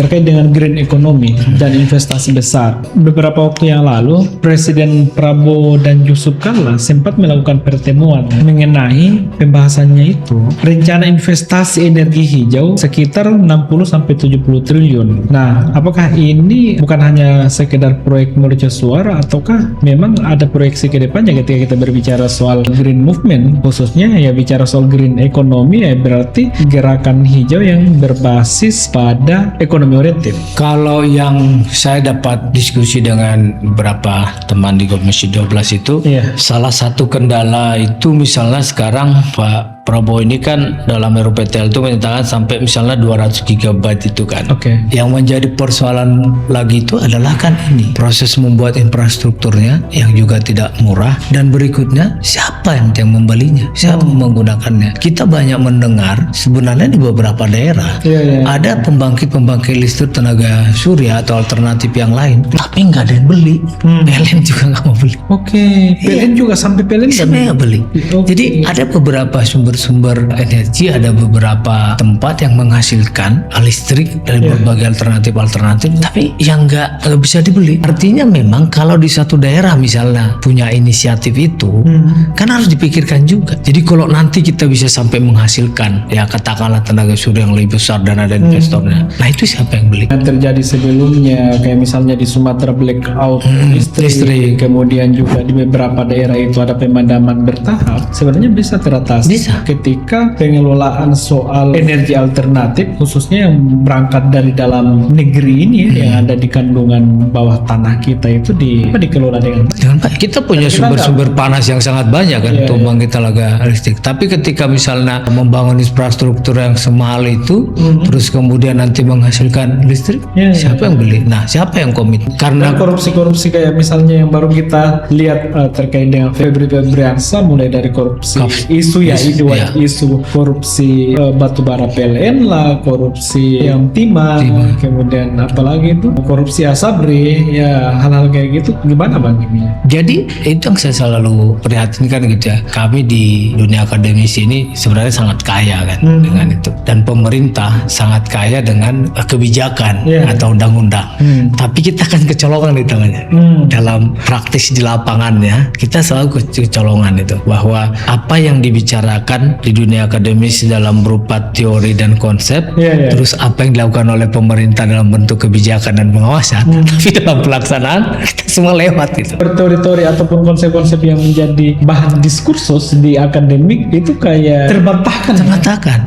terkait dengan green economy dan investasi besar. Beberapa waktu yang lalu, Presiden Prabowo dan Yusuf Kalla sempat melakukan pertemuan mengenai pembahasannya itu rencana investasi energi hijau sekitar 60-70 triliun. Nah, apakah ini bukan hanya sekedar proyek mercusuar ataukah memang ada proyeksi ke depannya ketika kita berbicara soal green movement, khususnya ya bicara soal green economy, ya berarti gerakan hijau yang berbasis pada ekonomi oriented. Kalau yang saya dapat diskusi dengan beberapa teman di Komisi 12 itu, salah satu kendala itu misalnya sekarang Pak Prabowo ini kan dalam RUPTL itu menyatakan sampai misalnya 200 GB itu kan. Yang menjadi persoalan lagi itu adalah kan ini proses membuat infrastrukturnya yang juga tidak murah, dan berikutnya siapa yang membelinya, siapa menggunakannya. Kita banyak mendengar sebenarnya di beberapa daerah ada pembangkit listrik tenaga surya atau alternatif yang lain, tapi nggak ada yang beli. PLN juga nggak mau beli. PLN juga sampai PLN nggak beli. Jadi ada beberapa sumber energi, ada beberapa tempat yang menghasilkan listrik dari berbagai alternatif, tapi yang nggak bisa dibeli. Artinya memang kalau di satu daerah misalnya punya inisiatif itu, kan harus dipikirkan juga. Jadi kalau nanti kita bisa sampai menghasilkan, ya katakanlah tenaga surya yang lebih besar dan ada investornya, nah itu siapa yang beli? Yang terjadi sebelumnya, kayak misalnya di Sumatera blackout listrik, kemudian juga di beberapa daerah itu ada pemadaman bertahap, sebenarnya bisa teratasi ketika pengelolaan soal energi alternatif, khususnya yang berangkat dari dalam negeri ini yang ada di kandungan bawah tanah kita itu dikelola dengan baik. Kita punya sumber-sumber panas yang sangat banyak kan untuk membangkit tenaga listrik. Tapi ketika misalnya membangun infrastruktur yang semahal itu, terus kemudian nanti menghasilkan listrik, siapa yang beli? Nah, siapa yang komit? Karena korupsi kayak misalnya yang baru kita lihat terkait dengan Febri Febriansa, mulai dari korupsi isu korupsi batubara PLN lah, korupsi yang timah, kemudian apalagi itu korupsi Asabri, ya hal-hal kayak gitu. Gimana Bang Imi? Jadi itu yang saya selalu perhatikan gitu ya. Kami di dunia akademisi ini sebenarnya sangat kaya kan dengan itu, dan pemerintah sangat kaya dengan kebijakan atau undang-undang. Tapi kita kan kecolongan di tangannya. Dalam praktis di lapangannya kita selalu kecolongan itu, bahwa apa yang dibicarakan di dunia akademis dalam berupa teori dan konsep, terus apa yang dilakukan oleh pemerintah dalam bentuk kebijakan dan pengawasan, tapi dalam pelaksanaan kita semua lewat gitu. Teori-teori ataupun konsep-konsep yang menjadi bahan diskursus di akademik itu kayak terbantahkan.